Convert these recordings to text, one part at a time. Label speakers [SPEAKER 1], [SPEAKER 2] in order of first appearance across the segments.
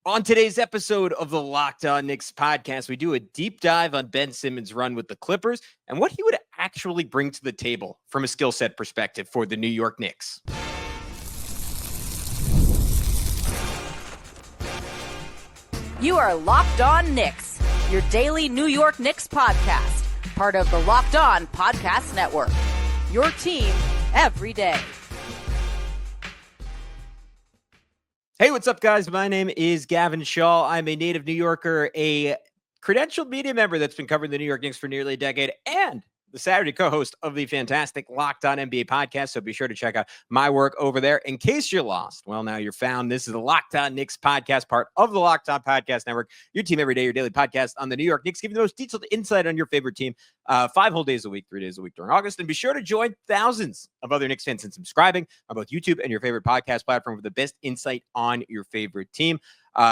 [SPEAKER 1] On today's episode of the Locked On Knicks podcast, we do a deep dive on Ben Simmons' run with the Clippers and what he would actually bring to the table from a skill set perspective for the New York Knicks.
[SPEAKER 2] You are Locked On Knicks, your daily New York Knicks podcast, part of the Locked On Podcast Network. Your team every day.
[SPEAKER 1] Hey, what's up, guys? My name is Gavin Schall. I'm a native New Yorker, a credentialed media member that's been covering the New York Knicks for nearly a decade, and the Saturday co-host of the fantastic Locked On NBA podcast. So be sure to check out my work over there. In case you're lost, well, now you're found. This is the Locked On Knicks podcast, part of the Locked On Podcast Network. Your team every day, your daily podcast on the New York Knicks, giving you the most detailed insight on your favorite team 5 whole days a week, 3 days a week during August. And be sure to join thousands of other Knicks fans in subscribing on both YouTube and your favorite podcast platform for the best insight on your favorite team.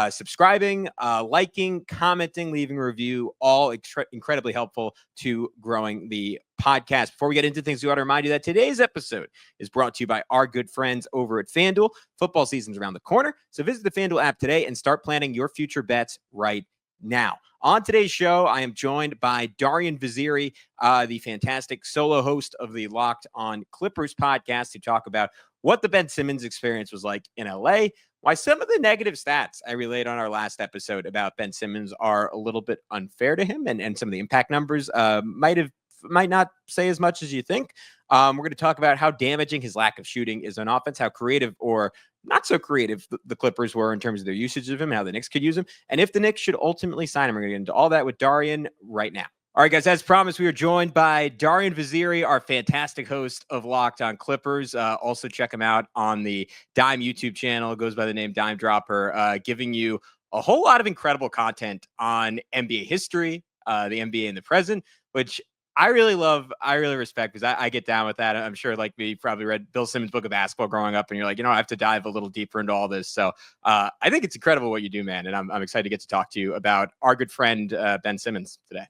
[SPEAKER 1] Subscribing, liking, commenting, leaving a review, all incredibly helpful to growing the podcast. Before we get into things, we want to remind you that today's episode is brought to you by our good friends over at FanDuel. Football season's around the corner, so visit the FanDuel app today and start planning your future bets right now. On today's show, I am joined by Darian Vaziri, the fantastic solo host of the Locked On Clippers podcast, to talk about what the Ben Simmons experience was like in LA, why some of the negative stats I relayed on our last episode about Ben Simmons are a little bit unfair to him, and some of the impact numbers might not say as much as you think. We're going to talk about how damaging his lack of shooting is on offense, how creative or not so creative the Clippers were in terms of their usage of him, how the Knicks could use him, and if the Knicks should ultimately sign him. We're going to get into all that with Darian right now. All right, guys, as promised, we are joined by Darian Vaziri, our fantastic host of Locked On Clippers. Also, check him out on the Dime YouTube channel. It goes by the name Dime Dropper, giving you a whole lot of incredible content on NBA history, the NBA in the present, which I really love. I really respect, because I get down with that. I'm sure, like me, you probably read Bill Simmons' book of basketball growing up, and you're like, I have to dive a little deeper into all this. So I think it's incredible what you do, man. And I'm excited to get to talk to you about our good friend, Ben Simmons, today.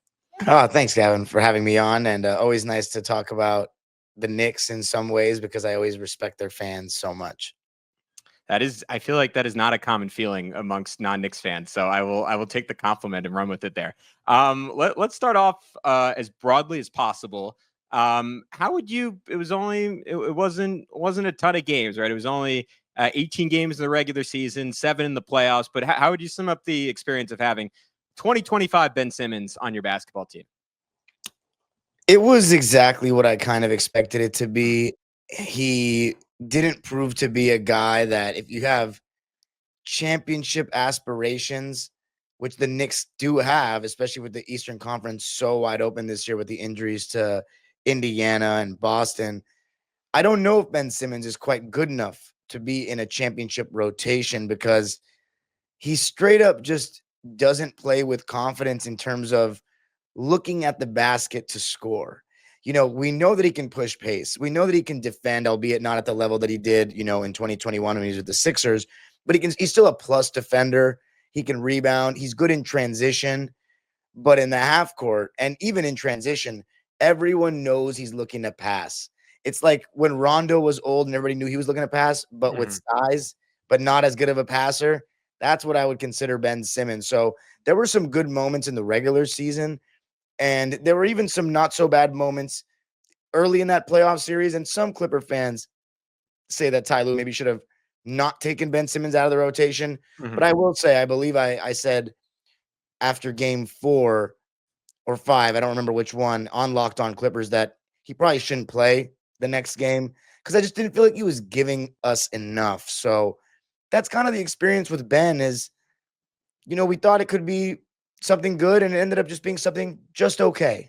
[SPEAKER 3] Oh, thanks, Gavin, for having me on. And always nice to talk about the Knicks in some ways, because I always respect their fans so much.
[SPEAKER 1] I feel like that is not a common feeling amongst non-Knicks fans. So I will take the compliment and run with it there. Let's start off as broadly as possible. How would you? It wasn't a ton of games, right? It was only 18 games in the regular season, 7 in the playoffs. But how would you sum up the experience of having 2025 Ben Simmons on your basketball team?
[SPEAKER 3] It was exactly what I kind of expected it to be. He didn't prove to be a guy that, if you have championship aspirations, which the Knicks do have, especially with the Eastern Conference so wide open this year with the injuries to Indiana and Boston, I don't know if Ben Simmons is quite good enough to be in a championship rotation, because he straight up just doesn't play with confidence in terms of looking at the basket to score. We know that he can push pace. We know that he can defend, albeit not at the level that he did, in 2021 when he was with the Sixers, but he's still a plus defender. He can rebound. He's good in transition, but in the half court and even in transition, everyone knows he's looking to pass. It's like when Rondo was old and everybody knew he was looking to pass, but with size, but not as good of a passer. That's what I would consider Ben Simmons. So there were some good moments in the regular season, and there were even some not so bad moments early in that playoff series. And some Clipper fans say that Ty Lue maybe should have not taken Ben Simmons out of the rotation. But I will say, I believe I said after game 4 or 5, I don't remember which one, on Locked On Clippers, that he probably shouldn't play the next game, because I just didn't feel like he was giving us enough. So that's kind of the experience with Ben is, we thought it could be something good, and it ended up just being something just okay.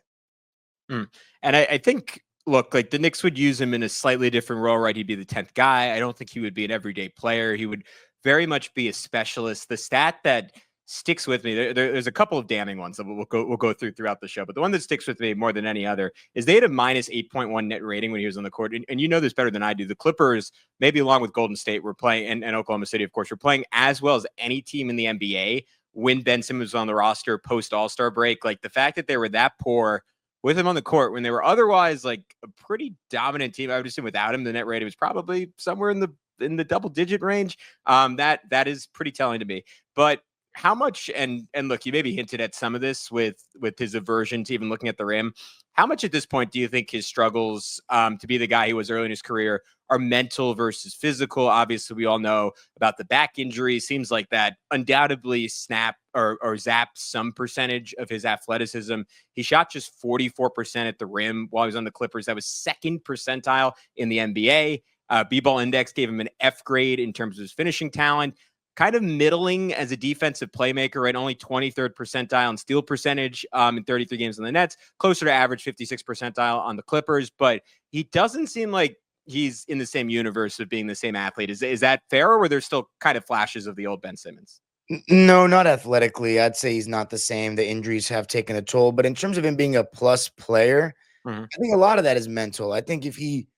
[SPEAKER 1] And I think, look, like the Knicks would use him in a slightly different role, right? He'd be the 10th guy. I don't think he would be an everyday player. He would very much be a specialist. The stat that sticks with me, there's a couple of damning ones that we'll go through throughout the show, but the one that sticks with me more than any other is they had a minus 8.1 net rating when he was on the court. And you know this better than I do. The Clippers, maybe along with Golden State, were playing, and Oklahoma City, of course, were playing as well as any team in the NBA when Ben Simmons was on the roster post All-Star break. Like, the fact that they were that poor with him on the court when they were otherwise like a pretty dominant team, I would assume without him, the net rating was probably somewhere in the in the double-digit range. That is pretty telling to me. But how much, and look, you maybe hinted at some of this with his aversion to even looking at the rim. How much at this point do you think his struggles to be the guy he was early in his career are mental versus physical? Obviously, we all know about the back injury. Seems like that undoubtedly snap or zapped some percentage of his athleticism. He shot just 44% at the rim while he was on the Clippers. That was second percentile in the NBA. B-Ball Index gave him an F grade in terms of his finishing talent. Kind of middling as a defensive playmaker, right? Only 23rd percentile in steal percentage in 33 games on the Nets, closer to average 56th percentile on the Clippers. But he doesn't seem like he's in the same universe of being the same athlete. Is that fair, or were there still kind of flashes of the old Ben Simmons?
[SPEAKER 3] No, not athletically. I'd say he's not the same. The injuries have taken a toll. But in terms of him being a plus player, I think a lot of that is mental. I think if he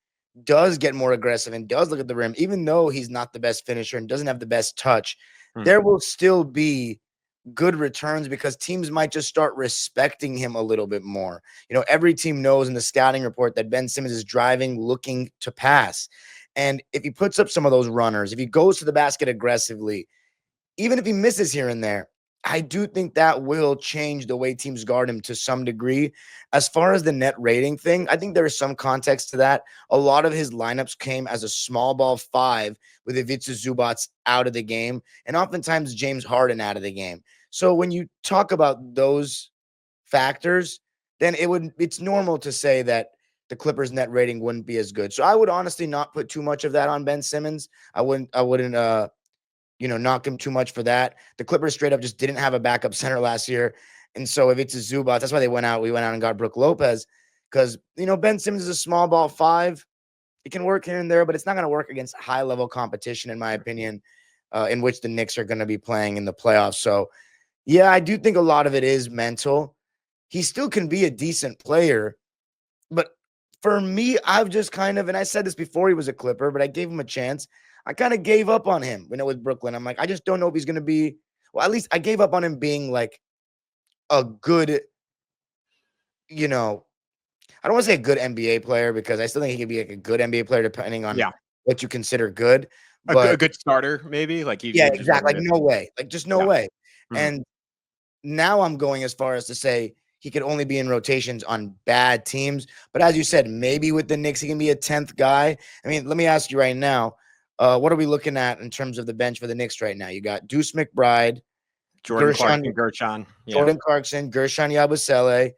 [SPEAKER 3] does get more aggressive and does look at the rim, even though he's not the best finisher and doesn't have the best touch, there will still be good returns because teams might just start respecting him a little bit more. You know, every team knows in the scouting report that Ben Simmons is driving, looking to pass. And if he puts up some of those runners, if he goes to the basket aggressively, even if he misses here and there, I do think that will change the way teams guard him to some degree. As far as the net rating thing, I think there is some context to that. A lot of his lineups came as a small ball 5 with Ivica Zubac out of the game, and oftentimes James Harden out of the game. So when you talk about those factors, then it's normal to say that the Clippers net rating wouldn't be as good. So I would honestly not put too much of that on Ben Simmons. I wouldn't knock him too much for that. The Clippers straight up just didn't have a backup center last year. And so if it's a Zubac, that's why we went out and got Brook Lopez, because, Ben Simmons is a small ball 5. It can work here and there, but it's not going to work against high level competition, in my opinion, in which the Knicks are going to be playing in the playoffs. So yeah, I do think a lot of it is mental. He still can be a decent player, but for me, I've just kind of, and I said this before he was a Clipper, but I gave him a chance. I kind of gave up on him with Brooklyn. I'm like, I just don't know if he's going to be, well, at least I gave up on him being like a good, I don't want to say a good NBA player because I still think he could be like a good NBA player depending on what you consider good. But
[SPEAKER 1] a good starter, maybe? Like
[SPEAKER 3] exactly. Like no way. Like just no way.
[SPEAKER 1] Mm-hmm.
[SPEAKER 3] And now I'm going as far as to say he could only be in rotations on bad teams. But as you said, maybe with the Knicks, he can be a 10th guy. I mean, let me ask you right now. What are we looking at in terms of the bench for the Knicks right now? You got Deuce McBride,
[SPEAKER 1] Jordan Clarkson,
[SPEAKER 3] Jordan Clarkson, Gershon Yabusele,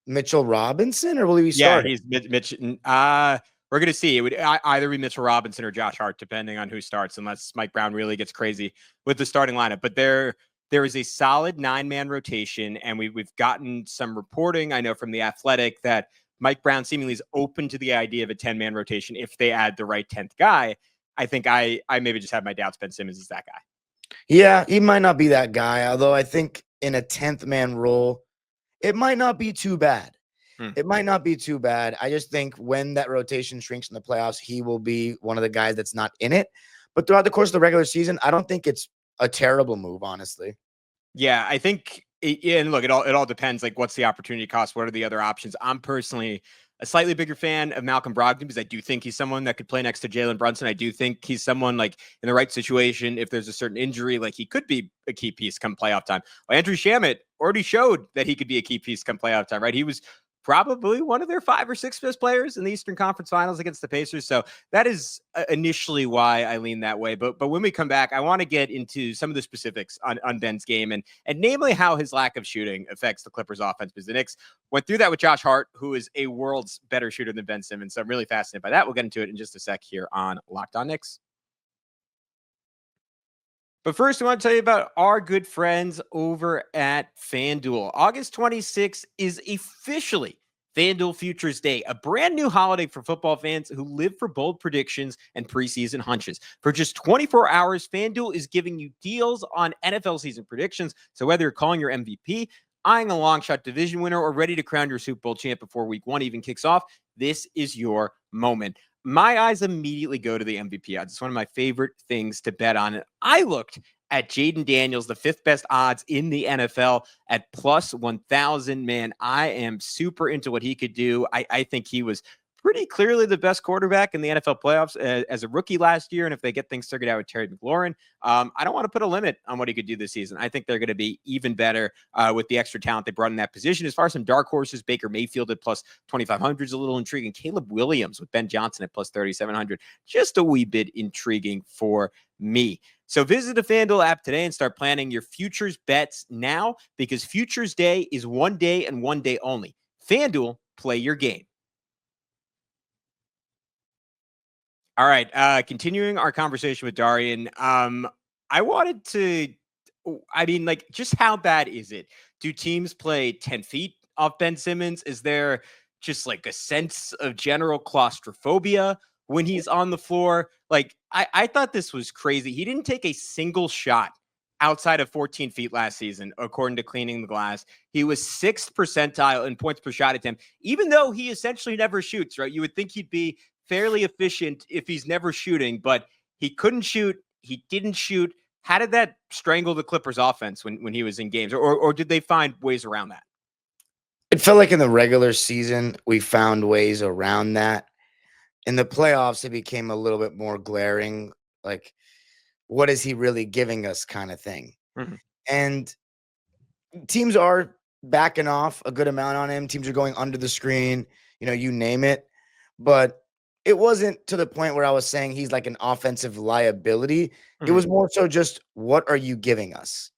[SPEAKER 3] Mitchell Robinson, or will he be starting?
[SPEAKER 1] Yeah, he's Mitch. We're going to see. It would either be Mitchell Robinson or Josh Hart, depending on who starts, unless Mike Brown really gets crazy with the starting lineup. But there is a solid 9-man rotation, and we've gotten some reporting, I know, from The Athletic that Mike Brown seemingly is open to the idea of a 10-man rotation if they add the right 10th guy. I think I maybe just have my doubts Ben Simmons is that guy.
[SPEAKER 3] Yeah, he might not be that guy, although I think in a 10th man role, it might not be too bad. It might not be too bad. I just think when that rotation shrinks in the playoffs, he will be one of the guys that's not in it. But throughout the course of the regular season, I don't think it's a terrible move, honestly.
[SPEAKER 1] Yeah, I think, and look, it all depends. Like, what's the opportunity cost? What are the other options? I'm personally a slightly bigger fan of Malcolm Brogdon because I do think he's someone that could play next to Jalen Brunson. I do think he's someone like in the right situation. If there's a certain injury, like he could be a key piece come playoff time. Well, Andrew Shamet already showed that he could be a key piece come playoff time, right? He was probably one of their 5 or 6 best players in the Eastern Conference Finals against the Pacers. So that is initially why I lean that way. But when we come back, I want to get into some of the specifics on Ben's game and namely how his lack of shooting affects the Clippers offense, because the Knicks went through that with Josh Hart, who is a world's better shooter than Ben Simmons. So I'm really fascinated by that. We'll get into it in just a sec here on Locked On Knicks. But first, I want to tell you about our good friends over at FanDuel. August 26th is officially FanDuel Futures Day, a brand new holiday for football fans who live for bold predictions and preseason hunches. For just 24 hours, FanDuel is giving you deals on NFL season predictions. So whether you're calling your MVP, eyeing a long shot division winner, or ready to crown your Super Bowl champ before week 1 even kicks off, this is your moment. My eyes immediately go to the MVP odds. It's one of my favorite things to bet on. And I looked at Jaden Daniels, the 5th best odds in the NFL at plus 1,000. Man, I am super into what he could do. I think he was pretty clearly the best quarterback in the NFL playoffs as a rookie last year. And if they get things figured out with Terry McLaurin, I don't want to put a limit on what he could do this season. I think they're going to be even better with the extra talent they brought in that position. As far as some dark horses, Baker Mayfield at plus 2,500 is a little intriguing. Caleb Williams with Ben Johnson at plus 3,700, just a wee bit intriguing for me. So visit the FanDuel app today and start planning your futures bets now, because Futures Day is one day and one day only. FanDuel, play your game. All right. Continuing our conversation with Darian, I wanted to, just how bad is it? Do teams play 10 feet off Ben Simmons? Is there just like a sense of general claustrophobia when he's on the floor? Like, I thought this was crazy. He didn't take a single shot outside of 14 feet last season, according to Cleaning the Glass. He was 6th percentile in points per shot attempt, even though he essentially never shoots, right? You would think he'd be fairly efficient if he's never shooting, but he couldn't shoot. He didn't shoot. How did that strangle the Clippers offense when he was in games, or did they find ways around that?
[SPEAKER 3] It felt like in the regular season, we found ways around that. In the playoffs, it became a little bit more glaring, like, what is he really giving us kind of thing.
[SPEAKER 1] Mm-hmm.
[SPEAKER 3] And teams are backing off a good amount on him. Teams are going under the screen, you name it. But it wasn't to the point where I was saying he's like an offensive liability.
[SPEAKER 1] Mm-hmm.
[SPEAKER 3] It was more so just, what are you giving us?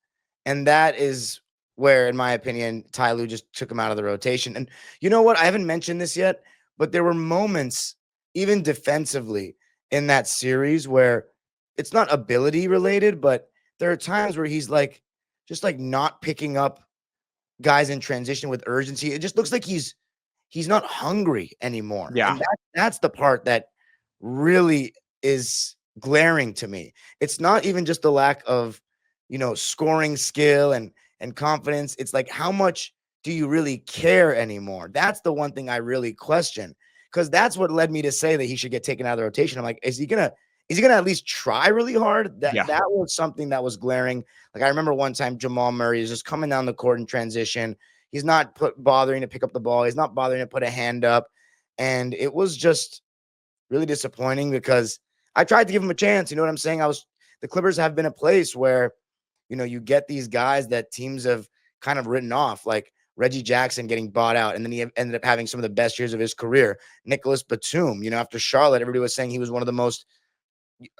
[SPEAKER 3] And that is where, in my opinion, Ty Lue just took him out of the rotation. And you know what? I haven't mentioned this yet, but there were moments, even defensively, in that series where it's not ability related, but there are times where he's like, just like not picking up guys in transition with urgency. It just looks like he's not hungry anymore.
[SPEAKER 1] Yeah.
[SPEAKER 3] And that's the part that really is glaring to me. It's not even just the lack of, scoring skill and confidence. It's like, how much do you really care anymore? That's the one thing I really question, because that's what led me to say that he should get taken out of the rotation. I'm like, is he gonna at least try really hard? That was something that was glaring. Like, I remember one time Jamal Murray is just coming down the court in transition. He's not bothering to pick up the ball. He's not bothering to put a hand up. And it was just really disappointing, because I tried to give him a chance. You know what I'm saying? The Clippers have been a place where, you get these guys that teams have kind of written off, like Reggie Jackson getting bought out, and then he ended up having some of the best years of his career. Nicholas Batum, after Charlotte, everybody was saying he was one of the most,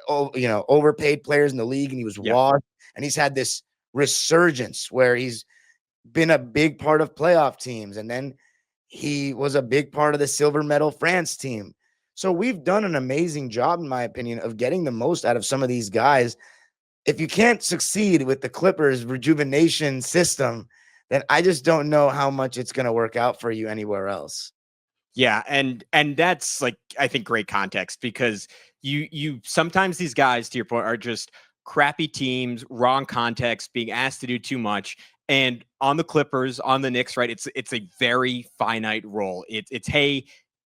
[SPEAKER 3] overpaid players in the league, and he was washed. And he's had this resurgence where he's been a big part of playoff teams, and then he was a big part of the silver medal France team. So we've done an amazing job, in my opinion, of getting the most out of some of these guys. If you can't succeed with the Clippers rejuvenation system, then I just don't know how much it's going to work out for you anywhere else.
[SPEAKER 1] Yeah, and that's, like, I think, great context, because you sometimes these guys, to your point, are just crappy teams, wrong context, being asked to do too much. And on the Clippers, on the Knicks, right, it's a very finite role. It's hey,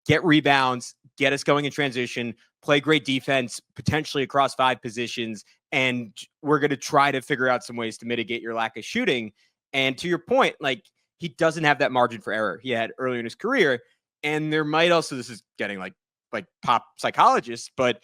[SPEAKER 1] get rebounds, get us going in transition, play great defense, potentially across 5 positions, and we're going to try to figure out some ways to mitigate your lack of shooting. And to your point, like, he doesn't have that margin for error he had earlier in his career. And there might also, this is getting like pop psychologists, but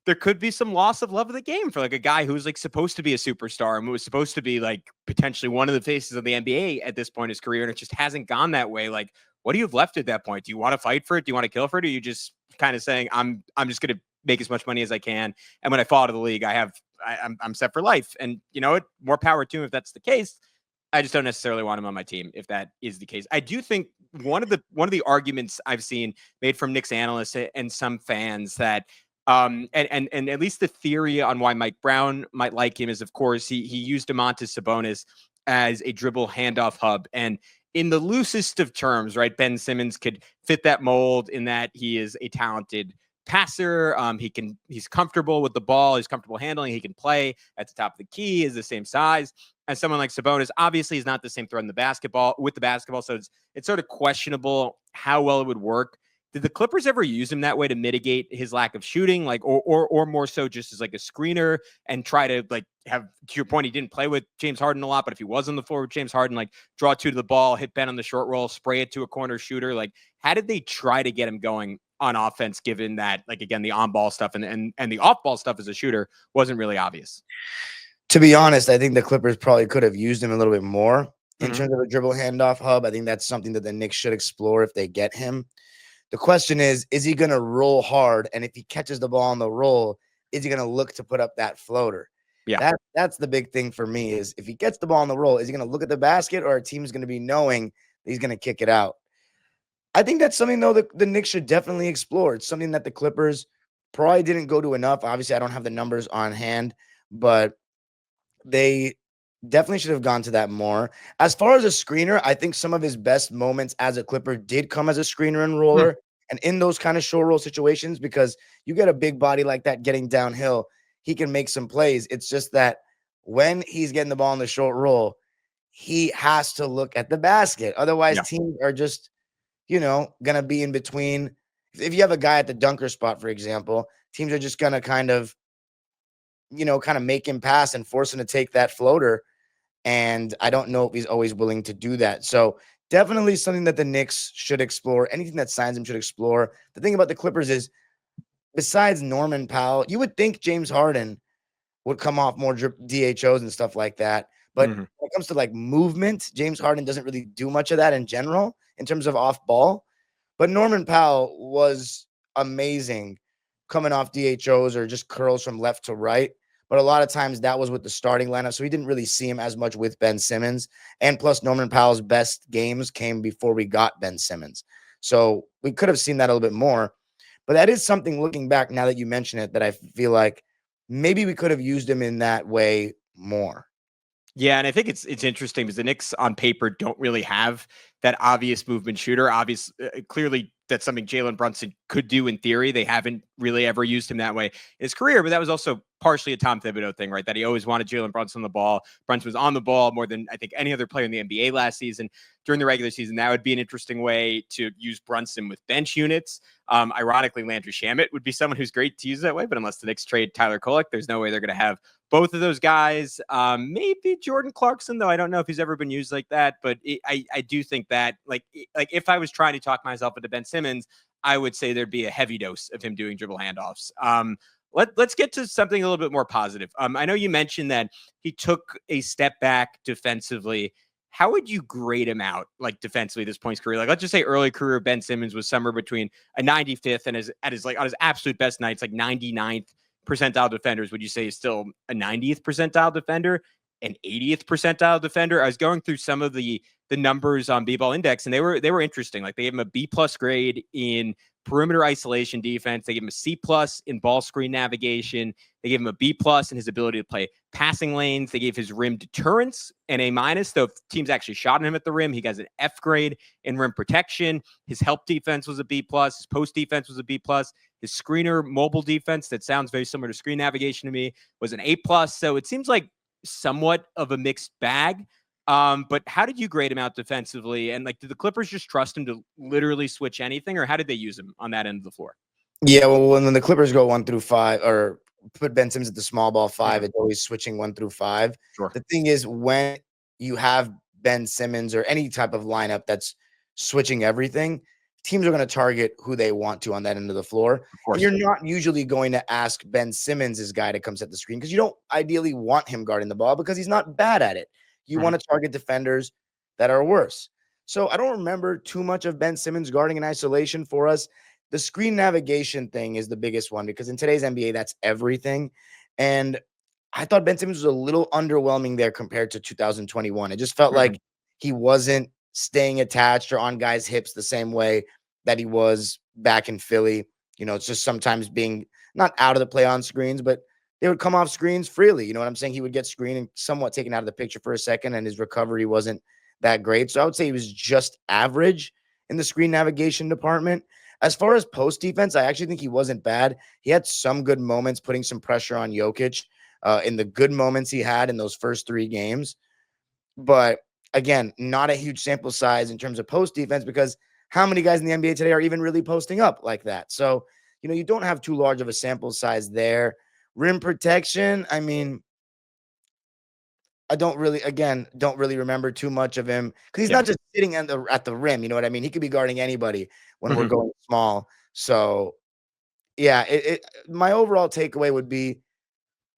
[SPEAKER 1] there could be some loss of love of the game for like a guy who's like supposed to be a superstar and who was supposed to be like potentially one of the faces of the NBA at this point in his career. And it just hasn't gone that way. Like, what do you have left at that point? Do you want to fight for it? Do you want to kill for it? Or are you just kind of saying, I'm just going to make as much money as I can, and when I fall out of the league, I'm set for life? And you know what? More power to him if that's the case. I just don't necessarily want him on my team if that is the case. I do think one of the arguments I've seen made from Knicks analysts and some fans that and at least the theory on why Mike Brown might like him is, of course, he used Domantas Sabonis as a dribble handoff hub. And in the loosest of terms, right, Ben Simmons could fit that mold in that he is a talented passer. He's comfortable with the ball. He's comfortable handling. He can play at the top of the key, is the same size as someone like Sabonis. Obviously, he's not the same threat in the basketball. So it's sort of questionable how well it would work. Did the Clippers ever use him that way to mitigate his lack of shooting, like, or more so just as like a screener and try to like have, to your point, he didn't play with James Harden a lot, but if he was on the floor with James Harden, like draw 2 to the ball, hit Ben on the short roll, spray it to a corner shooter, like how did they try to get him going on offense, given that, like, again, the on-ball stuff and the off-ball stuff as a shooter wasn't really obvious.
[SPEAKER 3] To be honest, I think the Clippers probably could have used him a little bit more in
[SPEAKER 1] Mhm.
[SPEAKER 3] terms of a dribble handoff hub. I think that's something that the Knicks should explore if they get him. The question is he going to roll hard? And if he catches the ball on the roll, is he going to look to put up that floater?
[SPEAKER 1] Yeah.
[SPEAKER 3] That's the big thing for me is if he gets the ball on the roll, is he going to look at the basket or a team's going to be knowing he's going to kick it out? I think that's something, though, that the Knicks should definitely explore. It's something that the Clippers probably didn't go to enough. Obviously, I don't have the numbers on hand, but they definitely should have gone to that more. As far as a screener, I think some of his best moments as a Clipper did come as a screener and roller. And in those kind of short roll situations, because you get a big body like that getting downhill, he can make some plays. It's just that when he's getting the ball in the short roll, he has to look at the basket. Otherwise, teams are just, going to be in between. If you have a guy at the dunker spot, for example, teams are just going to kind of make him pass and force him to take that floater. And I don't know if he's always willing to do that. So definitely something that the Knicks should explore. Anything that signs him should explore. The thing about the Clippers is, besides Norman Powell, you would think James Harden would come off more DHOs and stuff like that. But when it comes to like movement, James Harden doesn't really do much of that in general in terms of off ball. But Norman Powell was amazing coming off DHOs or just curls from left to right. But a lot of times that was with the starting lineup. So we didn't really see him as much with Ben Simmons. And plus, Norman Powell's best games came before we got Ben Simmons. So we could have seen that a little bit more. But that is something, looking back now that you mention it, that I feel like maybe we could have used him in that way more.
[SPEAKER 1] Yeah, and I think it's interesting because the Knicks on paper don't really have that obvious movement shooter. Clearly, that's something Jalen Brunson could do in theory. They haven't really ever used him that way in his career, but that was also partially a Tom Thibodeau thing, right? That he always wanted Jalen Brunson on the ball. Brunson was on the ball more than I think any other player in the NBA last season. During the regular season, that would be an interesting way to use Brunson with bench units. Ironically, Landry Shamet would be someone who's great to use that way, but unless the Knicks trade Tyler Kolek, there's no way they're going to have both of those guys. Maybe Jordan Clarkson, though. I don't know if he's ever been used like that, but I do think that like if I was trying to talk myself into Ben Simmons, I would say there'd be a heavy dose of him doing dribble handoffs. Let's get to something a little bit more positive. I know you mentioned that he took a step back defensively. How would you grade him out, like defensively, at this point in his career? Like, let's just say early career Ben Simmons was somewhere between a 95th and on his absolute best nights, like 99th percentile defenders. Would you say he's still a 90th percentile defender, an 80th percentile defender? I was going through some of the numbers on B-Ball Index, and they were interesting. Like, they gave him a B+ grade in perimeter isolation defense. They gave him a C+ in ball screen navigation. They gave him a B+ in his ability to play passing lanes. They gave his rim deterrence an A-, though if teams actually shot him at the rim. He got an F grade in rim protection. His help defense was a B+. His post defense was a B+. His screener mobile defense, that sounds very similar to screen navigation to me, was an A+. So it seems like somewhat of a mixed bag. But how did you grade him out defensively? And like, did the Clippers just trust him to literally switch anything, or how did they use him on that end of the floor?
[SPEAKER 3] Yeah, well, when the Clippers go 1 through 5, or put Ben Simmons at the small ball 5, it's always switching 1 through 5.
[SPEAKER 1] Sure.
[SPEAKER 3] The thing is, when you have Ben Simmons or any type of lineup that's switching everything, teams are going to target who they want to on that end of the floor.
[SPEAKER 1] Of course.
[SPEAKER 3] And you're not usually going to ask Ben Simmons' guy to come set the screen because you don't ideally want him guarding the ball because he's not bad at it. You want to target defenders that are worse. So I don't remember too much of Ben Simmons guarding in isolation for us. The screen navigation thing is the biggest one because in today's NBA, that's everything. And I thought Ben Simmons was a little underwhelming there compared to 2021. It just felt like he wasn't staying attached or on guys' hips the same way that he was back in Philly. You know, it's just sometimes being not out of the play on screens, but they would come off screens freely. You know what I'm saying? He would get screened and somewhat taken out of the picture for a second, and his recovery wasn't that great. So I would say he was just average in the screen navigation department. As far as post defense, I actually think he wasn't bad. He had some good moments putting some pressure on Jokic in the good moments he had in those first 3 games. But again, not a huge sample size in terms of post defense because how many guys in the NBA today are even really posting up like that? So, you know, you don't have too large of a sample size there. Rim protection, I mean, I don't really remember too much of him because he's not just sitting at the rim. You know what I mean? He could be guarding anybody when we're going small. So yeah, my overall takeaway would be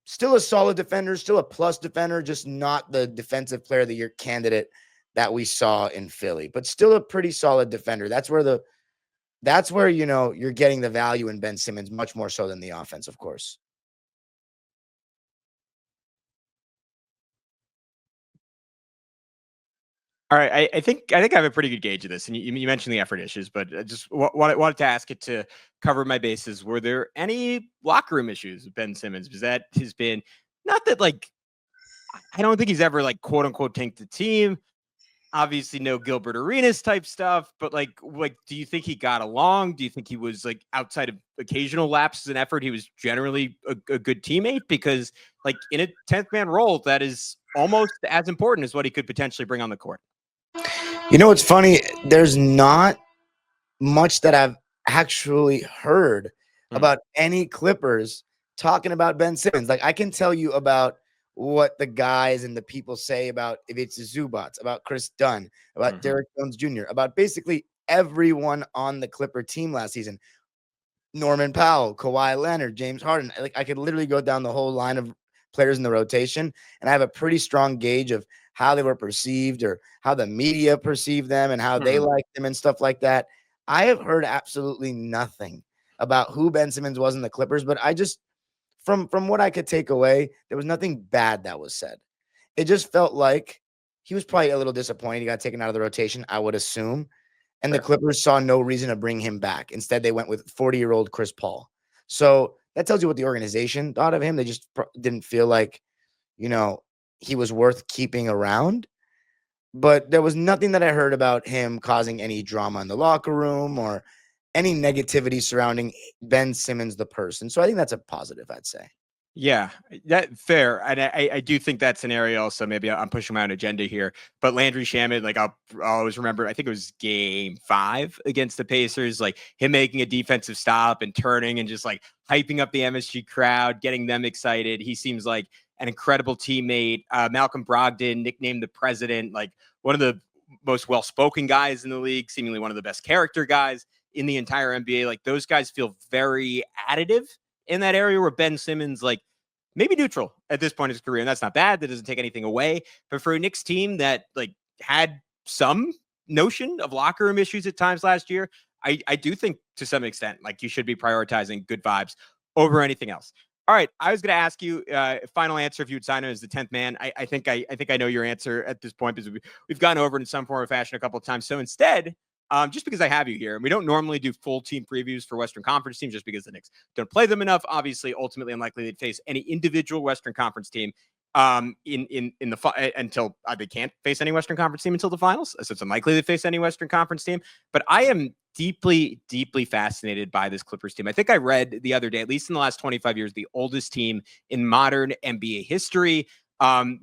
[SPEAKER 3] still a solid defender, still a plus defender, just not the defensive player of the year candidate that we saw in Philly, but still a pretty solid defender. That's where you're getting the value in Ben Simmons much more so than the offense, of course.
[SPEAKER 1] All right, I think I have a pretty good gauge of this, and you mentioned the effort issues, but I just wanted to ask it to cover my bases. Were there any locker room issues with Ben Simmons? Because that has been not that like I don't think he's ever like quote unquote tanked the team. Obviously, no Gilbert Arenas type stuff, but like, do you think he got along? Do you think he was like outside of occasional lapses in effort, he was generally a good teammate? Because like in a 10th man role, that is almost as important as what he could potentially bring on the court.
[SPEAKER 3] You know, what's funny? There's not much that I've actually heard about any Clippers talking about Ben Simmons. Like, I can tell you about what the guys and the people say about Ivica Zubac, about Chris Dunn, about Derrick Jones Jr., about basically everyone on the Clipper team last season. Norman Powell, Kawhi Leonard, James Harden. Like, I could literally go down the whole line of players in the rotation, and I have a pretty strong gauge of how they were perceived or how the media perceived them and how they liked them and stuff like that. I have heard absolutely nothing about who Ben Simmons was in the Clippers, but I just, from what I could take away, there was nothing bad that was said. It just felt like he was probably a little disappointed he got taken out of the rotation, I would assume. And the Clippers saw no reason to bring him back. Instead, they went with 40-year-old Chris Paul. So that tells you what the organization thought of him. They just didn't feel like, he was worth keeping around. But there was nothing that I heard about him causing any drama in the locker room or any negativity surrounding Ben Simmons, the person. So I think that's a positive, I'd say.
[SPEAKER 1] Yeah, that fair. And I do think that scenario also, maybe I'm pushing my own agenda here, but Landry Shamet, like I'll always remember, I think it was game 5 against the Pacers, like him making a defensive stop and turning and just like hyping up the MSG crowd, getting them excited. He seems like an incredible teammate. Malcolm Brogdon, nicknamed the president, like one of the most well-spoken guys in the league, seemingly one of the best character guys in the entire NBA. Like those guys feel very additive in that area, where Ben Simmons, like maybe neutral at this point in his career. And that's not bad. That doesn't take anything away. But for a Knicks team that like had some notion of locker room issues at times last year, I do think to some extent, like you should be prioritizing good vibes over anything else. All right. I was going to ask you final answer if you would sign him as the 10th man. I think I know your answer at this point because we've gone over it in some form or fashion a couple of times. So instead, just because I have you here, and we don't normally do full team previews for Western Conference teams just because the Knicks don't play them enough. Obviously, ultimately unlikely they'd face any individual Western Conference team until they can't face any Western Conference team until the finals. So it's unlikely they face any Western Conference team. But I am deeply, deeply fascinated by this Clippers team. I think I read the other day, at least in the last 25 years, the oldest team in modern NBA history.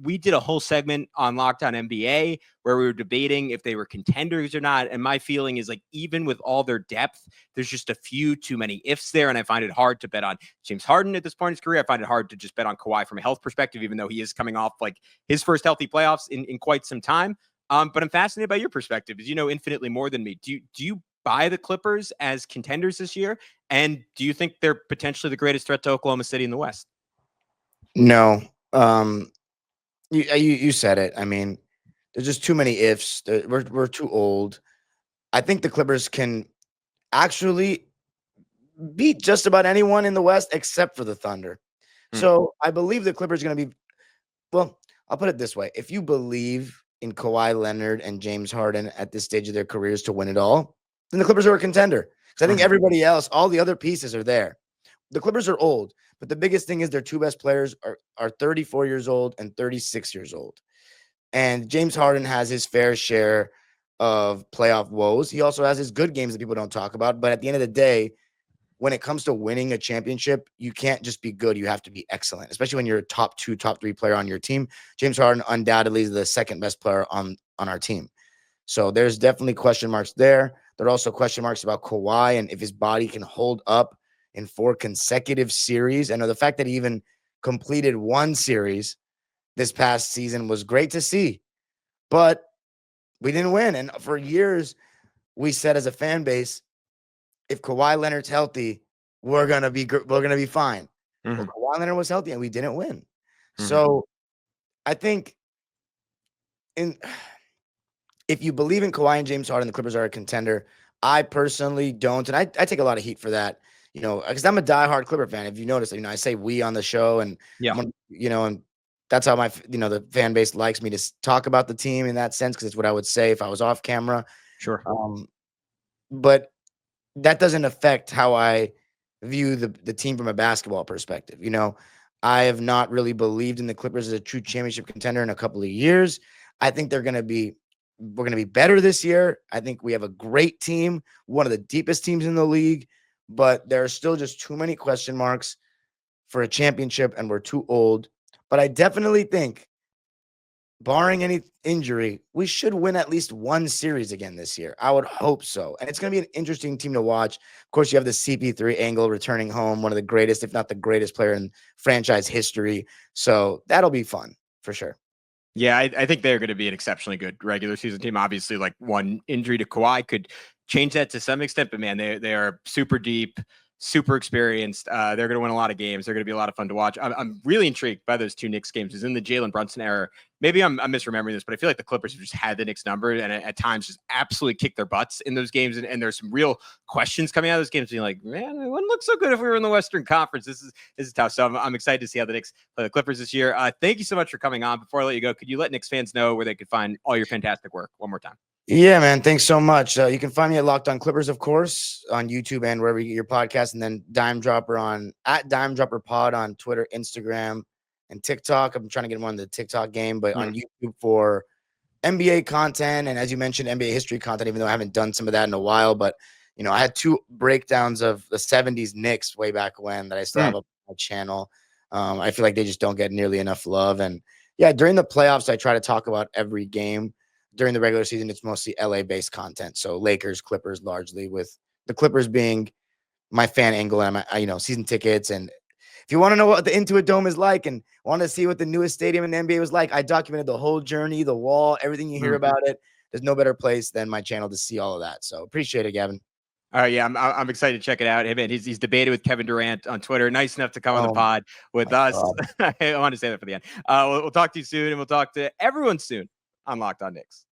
[SPEAKER 1] We did a whole segment on Locked On NBA where we were debating if they were contenders or not. And my feeling is like, even with all their depth, there's just a few too many ifs there. And I find it hard to bet on James Harden at this point in his career. I find it hard to just bet on Kawhi from a health perspective, even though he is coming off like his first healthy playoffs in quite some time. But I'm fascinated by your perspective, as you know infinitely more than me. Do you buy the Clippers as contenders this year? And do you think they're potentially the greatest threat to Oklahoma City in the West?
[SPEAKER 3] No. You said it. I mean, there's just too many ifs. We're too old. I think the Clippers can actually beat just about anyone in the West except for the Thunder. So I believe the Clippers are going to be, well, I'll put it this way. If you believe in Kawhi Leonard and James Harden at this stage of their careers to win it all, then the Clippers are a contender. Because I think everybody else, all the other pieces are there. The Clippers are old, but the biggest thing is their two best players are 34 years old and 36 years old. And James Harden has his fair share of playoff woes. He also has his good games that people don't talk about. But at the end of the day, when it comes to winning a championship, you can't just be good. You have to be excellent, especially when you're a top 2, top 3 player on your team. James Harden undoubtedly is the second best player on our team. So there's definitely question marks there. There are also question marks about Kawhi and if his body can hold up in 4 consecutive series. I know the fact that he even completed 1 series this past season was great to see, but we didn't win. And for years, we said as a fan base, if Kawhi Leonard's healthy, we're gonna be fine. Well, Kawhi Leonard was healthy and we didn't win. So I think if you believe in Kawhi and James Harden, the Clippers are a contender. I personally don't, and I take a lot of heat for that. Because I'm a diehard Clipper fan. If you notice, I say we on the show, and and that's how the fan base likes me to talk about the team in that sense, because it's what I would say if I was off camera.
[SPEAKER 1] Sure.
[SPEAKER 3] But that doesn't affect how I view the team from a basketball perspective. I have not really believed in the Clippers as a true championship contender in a couple of years. I think we're going to be better this year. I think we have a great team, one of the deepest teams in the league, but there are still just too many question marks for a championship, and we're too old. But I definitely think, barring any injury, we should win at least one series again this year. I would hope so. And it's going to be an interesting team to watch. Of course, you have the CP3 angle returning home, one of the greatest, if not the greatest player in franchise history. So that'll be fun for sure.
[SPEAKER 1] Yeah, I think they're going to be an exceptionally good regular season team. Obviously, like one injury to Kawhi could change that to some extent, but man, they are super deep, super experienced. They're going to win a lot of games. They're going to be a lot of fun to watch. I'm really intrigued by those two Knicks games. Is in the Jalen Brunson era. Maybe I'm misremembering this, but I feel like the Clippers have just had the Knicks number and at times just absolutely kicked their butts in those games. And there's some real questions coming out of those games being like, man, it wouldn't look so good if we were in the Western Conference. This is tough. So I'm excited to see how the Knicks play the Clippers this year. Thank you so much for coming on. Before I let you go, could you let Knicks fans know where they could find all your fantastic work one more time?
[SPEAKER 3] Yeah, man. Thanks so much. You can find me at Locked On Clippers, of course, on YouTube and wherever you get your podcast, and then Dime Dropper at Dime Dropper Pod on Twitter, Instagram, and TikTok. I'm trying to get more in the TikTok game, but on YouTube for NBA content, and as you mentioned, NBA history content, even though I haven't done some of that in a while. But I had 2 breakdowns of the 70s Knicks way back when that I still have up on my channel. I feel like they just don't get nearly enough love. And yeah, during the playoffs, I try to talk about every game. During the regular season, it's mostly LA-based content. So Lakers, Clippers, largely, with the Clippers being my fan angle and my season tickets. And if you want to know what the Intuit Dome is like and want to see what the newest stadium in the NBA was like, I documented the whole journey, the wall, everything you hear about it. There's no better place than my channel to see all of that. So appreciate it, Gavin.
[SPEAKER 1] All right, yeah, I'm excited to check it out. Hey, man, he's debated with Kevin Durant on Twitter. Nice enough to come on the pod with us. I want to say that for the end. We'll talk to you soon, and we'll talk to everyone soon on Locked On Knicks.